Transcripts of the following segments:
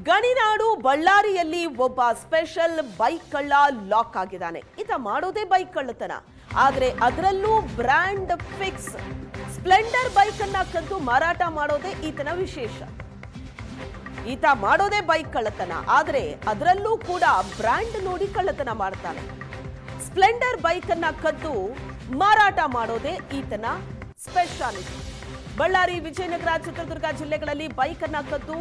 ಗಣಿನಾಡು ಬಳ್ಳಾರಿಯಲ್ಲಿ ಒಬ್ಬ special bike ಕಳ್ಳ ಲಾಕ್ ಆಗಿದ್ದಾನೆ. ಈತ ಮಾಡೋದೇ ಬೈಕ್ ಕಳ್ಳತನ, ಆದ್ರೆ ಅದರಲ್ಲೂ ಬ್ರ್ಯಾಂಡ್ ಫಿಕ್ಸ್ ಸ್ಪ್ಲೆಂಡರ್ ಬೈಕ್ ಅನ್ನ ಕದ್ದು ಮಾರಾಟ ಮಾಡೋದೇ ಈತನ ವಿಶೇಷ. ಈತ ಮಾಡೋದೇ ಬೈಕ್ ಕಳ್ಳತನ, ಆದ್ರೆ ಅದರಲ್ಲೂ ಕೂಡ ಬ್ರ್ಯಾಂಡ್ ನೋಡಿ ಕಳ್ಳತನ ಮಾಡ್ತಾನೆ. ಸ್ಪ್ಲೆಂಡರ್ ಬೈಕ್ ಅನ್ನ ಕದ್ದು ಮಾರಾಟ ಮಾಡೋದೇ ಈತನ ಸ್ಪೆಷಾಲಿಟಿ. ಬಳ್ಳಾರಿ, ವಿಜಯನಗರ, ಚಿತ್ರದುರ್ಗ ಜಿಲ್ಲೆಗಳಲ್ಲಿ ಬೈಕ್ ಅನ್ನ ಕದ್ದು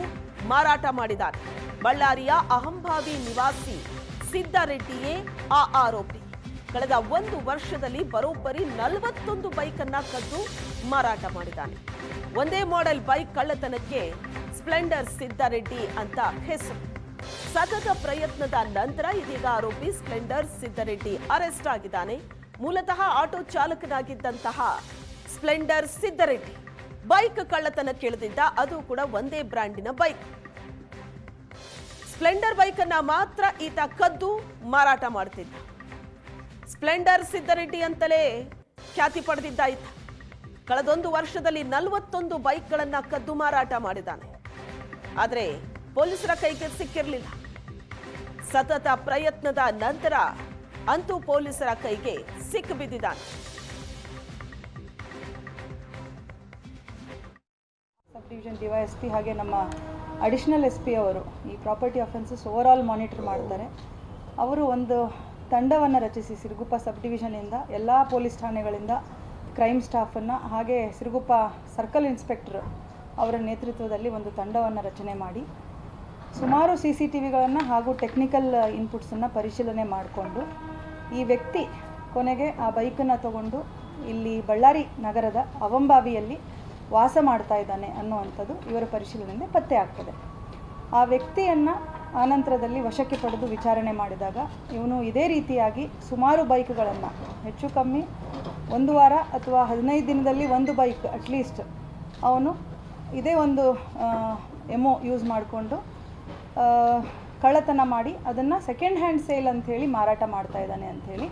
ಮಾರಾಟ ಮಾಡಿದ್ದಾರೆ. ಬಳ್ಳಾರಿಯ ಅಹಂಭಾವಿ ನಿವಾಸಿ ಸಿದ್ದಾರೆಡ್ಡಿಯೇ ಆ ಆರೋಪಿ. ಕಳೆದ 1 ವರ್ಷದಲ್ಲಿ ಬರೋಬ್ಬರಿ 41 ಬೈಕ್ ಅನ್ನ ಕದ್ದು ಮಾರಾಟ ಮಾಡಿದ್ದಾನೆ. ಒಂದೇ ಮಾಡೆಲ್ ಬೈಕ್ ಕಳ್ಳತನಕ್ಕೆ ಸ್ಪ್ಲೆಂಡರ್ ಸಿದ್ದಾರೆಡ್ಡಿ ಅಂತ ಹೆಸರು. ಸತತ ಪ್ರಯತ್ನದ ನಂತರ ಇದೀಗ ಆರೋಪಿ ಸ್ಪ್ಲೆಂಡರ್ ಸಿದ್ದಾರೆಡ್ಡಿ ಅರೆಸ್ಟ್ ಆಗಿದ್ದಾನೆ. ಮೂಲತಃ ಆಟೋ ಚಾಲಕನಾಗಿದ್ದಂತಹ ಸ್ಪ್ಲೆಂಡರ್ ಸಿದ್ದಾರೆಡ್ಡಿ ಬೈಕ್ ಕಳ್ಳತನ ಕೇಳಿದಿದ್ದ, ಅದು ಕೂಡ ಒಂದೇ ಬ್ರ್ಯಾಂಡಿನ ಬೈಕ್. ಸ್ಪ್ಲೆಂಡರ್ ಬೈಕ್ ಅನ್ನ ಮಾತ್ರ ಈತ ಕದ್ದು ಮಾರಾಟ ಮಾಡ್ತಿದ್ದ. ಸ್ಪ್ಲೆಂಡರ್ ಸಿದ್ದಾರೆಡ್ಡಿ ಅಂತಲೇ ಖ್ಯಾತಿ ಪಡೆದಿದ್ದ ಈತ. ಕಳೆದೊಂದು ವರ್ಷದಲ್ಲಿ 41 ಬೈಕ್ಗಳನ್ನ ಕದ್ದು ಮಾರಾಟ ಮಾಡಿದ್ದಾನೆ. ಆದರೆ ಪೊಲೀಸರ ಕೈಗೆ ಸಿಕ್ಕಿರಲಿಲ್ಲ. ಸತತ ಪ್ರಯತ್ನದ ನಂತರ ಅಂತೂ ಪೊಲೀಸರ ಕೈಗೆ ಸಿಕ್ಕಿಬಿದ್ದಿದ್ದಾನೆ. ಸಬ್ ಡಿವಿಷನ್ ಡಿವೈಎಸ್ಪಿ ಹಾಗೆ ನಮ್ಮ ಅಡಿಷನಲ್ SP ಅವರು ಈ property offences over all monitor ಮಾಡ್ತಾರೆ. ಅವರು ಒಂದು ತಂಡವನ್ನು ರಚಿಸಿ ಸಿರುಗುಪ್ಪ ಸಬ್ ಡಿವಿಷನಿಂದ ಎಲ್ಲ ಪೊಲೀಸ್ ಠಾಣೆಗಳಿಂದ ಕ್ರೈಮ್ ಸ್ಟಾಫನ್ನು ಹಾಗೆ ಸಿರುಗುಪ್ಪ ಸರ್ಕಲ್ ಇನ್ಸ್ಪೆಕ್ಟರ್ ಅವರ ನೇತೃತ್ವದಲ್ಲಿ ಒಂದು ತಂಡವನ್ನು ರಚನೆ ಮಾಡಿ ಸುಮಾರು CCTVಗಳನ್ನು ಹಾಗೂ ಟೆಕ್ನಿಕಲ್ ಇನ್ಪುಟ್ಸನ್ನು ಪರಿಶೀಲನೆ ಮಾಡಿಕೊಂಡು ಈ ವ್ಯಕ್ತಿ ಕೊನೆಗೆ ಆ ಬೈಕನ್ನು ತಗೊಂಡು ಇಲ್ಲಿ ಬಳ್ಳಾರಿ ನಗರದ ಅವಂಬಾವಿಯಲ್ಲಿ ವಾಸ ಮಾಡ್ತಾ ಇದ್ದಾನೆ ಅನ್ನುವಂಥದ್ದು ಇವರ ಪರಿಶೀಲನೆಯಿಂದ ಪತ್ತೆ ಆಗ್ತದೆ. ಆ ವ್ಯಕ್ತಿಯನ್ನು ಆನಂತರದಲ್ಲಿ ವಶಕ್ಕೆ ಪಡೆದು ವಿಚಾರಣೆ ಮಾಡಿದಾಗ ಇವನು ಇದೇ ರೀತಿಯಾಗಿ ಸುಮಾರು ಬೈಕ್ಗಳನ್ನು ಹೆಚ್ಚು ಕಮ್ಮಿ 1 ವಾರ ಅಥವಾ 15 ದಿನದಲ್ಲಿ ಒಂದು ಬೈಕ್ ಅಟ್ಲೀಸ್ಟ್ ಅವನು ಇದೇ ಒಂದು ಎಮೋ ಯೂಸ್ ಮಾಡಿಕೊಂಡು ಕಳ್ಳತನ ಮಾಡಿ ಅದನ್ನು ಸೆಕೆಂಡ್ ಹ್ಯಾಂಡ್ ಸೇಲ್ ಅಂಥೇಳಿ ಮಾರಾಟ ಮಾಡ್ತಾ ಇದ್ದಾನೆ ಅಂಥೇಳಿ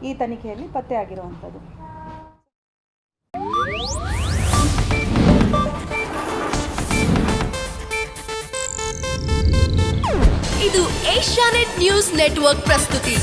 ಈ ತನಿಖೆಯಲ್ಲಿ ಪತ್ತೆ ಆಗಿರುವಂಥದ್ದು. ಇದು ಏಷ್ಯಾನೆಟ್ ನ್ಯೂಸ್ ನೆಟ್ವರ್ಕ್ ಪ್ರಸ್ತುತಿ.